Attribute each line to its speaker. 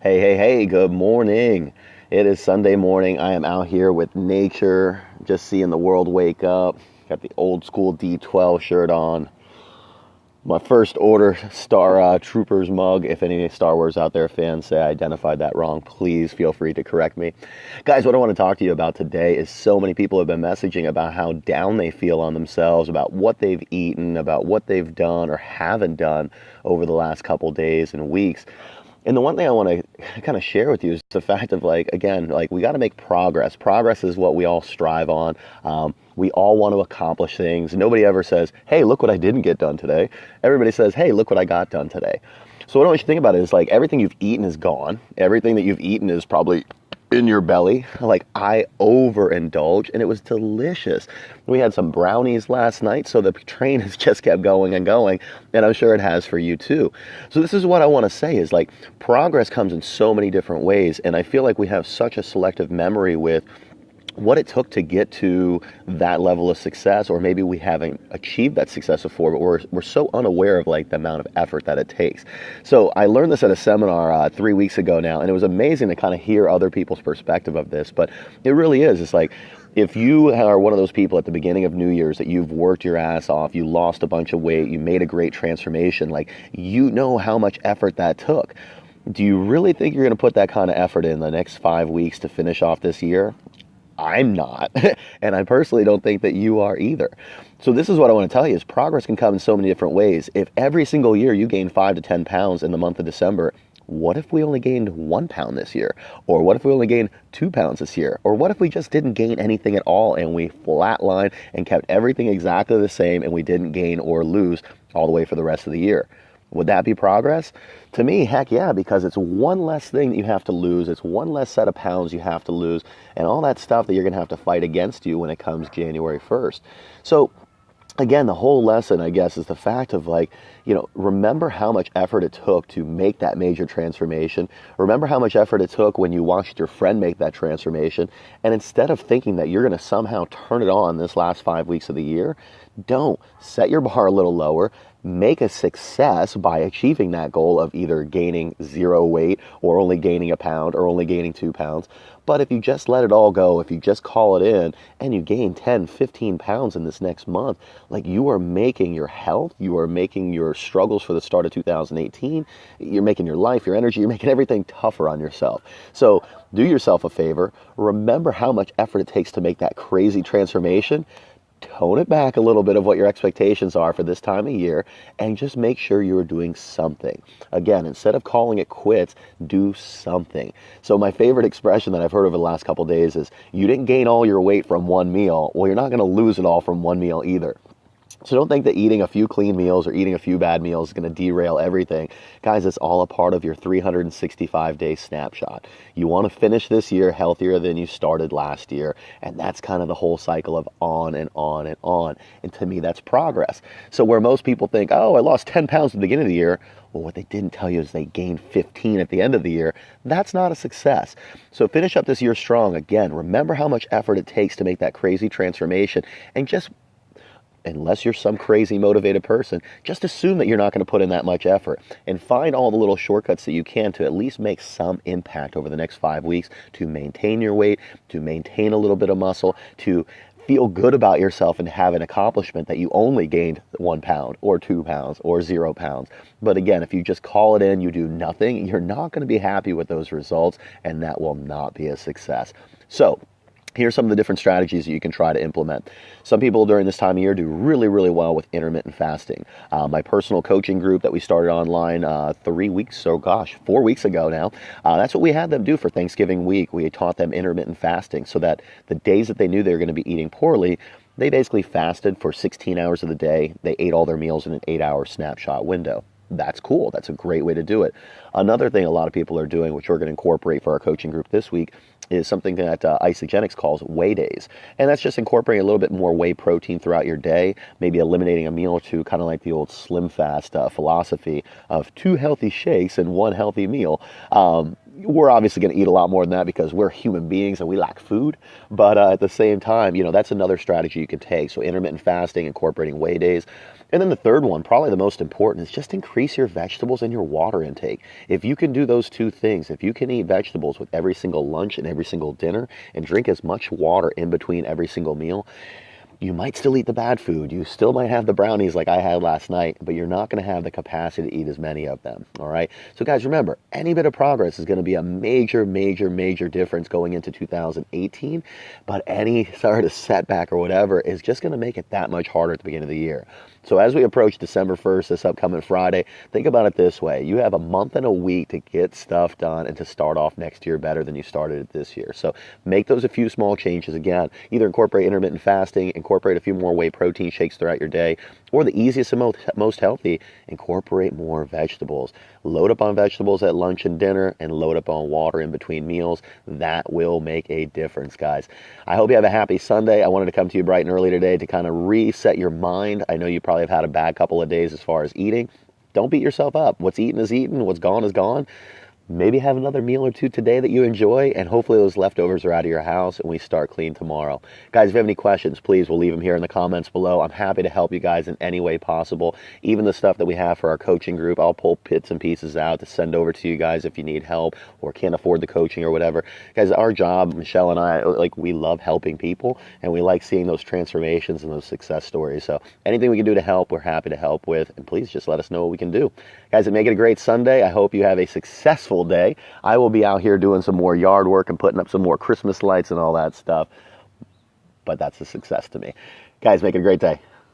Speaker 1: Hey, hey, hey, good morning. It is Sunday morning. I am out here with nature, just seeing the world wake up. Got the old school D12 shirt on. My first order Star Troopers mug. If any Star Wars out there fans say I identified that wrong, please feel free to correct me. Guys, what I want to talk to you about today is so many people have been messaging about how down they feel on themselves, about what they've eaten, about what they've done or haven't done over the last couple days and weeks. And the one thing I want to kind of share with you is the fact of again, we got to make progress. Progress is what we all strive on. We all want to accomplish things. Nobody ever says, hey, look what I didn't get done today. Everybody says, hey, look what I got done today. So what I want you to think about is everything you've eaten is gone. Everything that you've eaten is probably in your belly. I overindulge and it was delicious. We had some brownies last night, so the train has just kept going and going, and I'm sure it has for you too. So this is what I want to say is progress comes in so many different ways, and I feel like we have such a selective memory with what it took to get to that level of success, or maybe we haven't achieved that success before, but we're so unaware of the amount of effort that it takes. So I learned this at a seminar 3 weeks ago now, and it was amazing to kind of hear other people's perspective of this, but it really is. It's if you are one of those people at the beginning of New Year's that you've worked your ass off, you lost a bunch of weight, you made a great transformation, you know how much effort that took. Do you really think you're going to put that kind of effort in the next 5 weeks to finish off this year? I'm not, and I personally don't think that you are either. So this is what I want to tell you is progress can come in so many different ways. If every single year you gain 5 to 10 pounds in the month of December, what if we only gained 1 pound this year? Or what if we only gained 2 pounds this year? Or what if we just didn't gain anything at all and we flatlined and kept everything exactly the same and we didn't gain or lose all the way for the rest of the year? Would that be progress? To me, heck yeah, because it's one less thing that you have to lose. It's one less set of pounds you have to lose, and all that stuff that you're going to have to fight against you when it comes January 1st. So again, the whole lesson, I guess, is the fact of remember how much effort it took to make that major transformation. Remember how much effort it took when you watched your friend make that transformation. And instead of thinking that you're going to somehow turn it on this last 5 weeks of the year, don't. Set your bar a little lower. Make a success by achieving that goal of either gaining 0 weight or only gaining a pound or only gaining 2 pounds. But if you just let it all go, if you just call it in and you gain 10, 15 pounds in this next month, you are making your health, you are making your struggles for the start of 2018, you're making your life, your energy, you're making everything tougher on yourself. So do yourself a favor. Remember how much effort it takes to make that crazy transformation. Tone it back a little bit of what your expectations are for this time of year and just make sure you're doing something. Again, instead of calling it quits, do something. So my favorite expression that I've heard over the last couple of days is, you didn't gain all your weight from one meal. Well, you're not going to lose it all from one meal either. So don't think that eating a few clean meals or eating a few bad meals is going to derail everything. Guys, it's all a part of your 365-day snapshot. You want to finish this year healthier than you started last year, and that's kind of the whole cycle of on and on and on. And to me, that's progress. So where most people think, oh, I lost 10 pounds at the beginning of the year, well, what they didn't tell you is they gained 15 at the end of the year. That's not a success. So finish up this year strong. Again, remember how much effort it takes to make that crazy transformation, and just unless you're some crazy motivated person, just assume that you're not going to put in that much effort and find all the little shortcuts that you can to at least make some impact over the next 5 weeks to maintain your weight, to maintain a little bit of muscle, to feel good about yourself and have an accomplishment that you only gained 1 pound or 2 pounds or 0 pounds. But again, if you just call it in, you do nothing, you're not going to be happy with those results, and that will not be a success. So here's some of the different strategies that you can try to implement. Some people during this time of year do really, really well with intermittent fasting. My personal coaching group that we started online 4 weeks ago now, that's what we had them do for Thanksgiving week. We taught them intermittent fasting so that the days that they knew they were going to be eating poorly, they basically fasted for 16 hours of the day. They ate all their meals in an 8-hour snapshot window. That's cool. That's a great way to do it. Another thing a lot of people are doing, which we're going to incorporate for our coaching group this week, is something that Isagenix calls whey days. And that's just incorporating a little bit more whey protein throughout your day, maybe eliminating a meal or two, kind of like the old Slim Fast philosophy of 2 healthy shakes and 1 healthy meal. we're obviously going to eat a lot more than that because we're human beings and we lack food. But at the same time, that's another strategy you can take. So intermittent fasting, incorporating whey days. And then the third one, probably the most important, is just increase your vegetables and your water intake. If you can do those two things, if you can eat vegetables with every single lunch and every single dinner and drink as much water in between every single meal, you might still eat the bad food. You still might have the brownies like I had last night, but you're not going to have the capacity to eat as many of them. All right. So guys, remember, any bit of progress is going to be a major, major, major difference going into 2018. But any sort of setback or whatever is just going to make it that much harder at the beginning of the year. So as we approach December 1st, this upcoming Friday, think about it this way. You have a month and a week to get stuff done and to start off next year better than you started it this year. So make those a few small changes. Again, either incorporate intermittent fasting, incorporate a few more whey protein shakes throughout your day, or the easiest and most healthy, incorporate more vegetables. Load up on vegetables at lunch and dinner and load up on water in between meals. That will make a difference, guys. I hope you have a happy Sunday. I wanted to come to you bright and early today to kind of reset your mind. I know you probably have had a bad couple of days as far as eating. Don't beat yourself up. What's eaten is eaten. What's gone is gone. Maybe have another meal or two today that you enjoy, and hopefully those leftovers are out of your house and we start clean tomorrow. Guys, if you have any questions, please, we'll leave them here in the comments below. I'm happy to help you guys in any way possible. Even the stuff that we have for our coaching group, I'll pull bits and pieces out to send over to you guys if you need help or can't afford the coaching or whatever. Guys, our job, Michelle and I, we love helping people, and we like seeing those transformations and those success stories. So anything we can do to help, we're happy to help with, and please just let us know what we can do. Guys, make it a great Sunday. I hope you have a successful day. I will be out here doing some more yard work and putting up some more Christmas lights and all that stuff. But that's a success to me. Guys, make it a great day.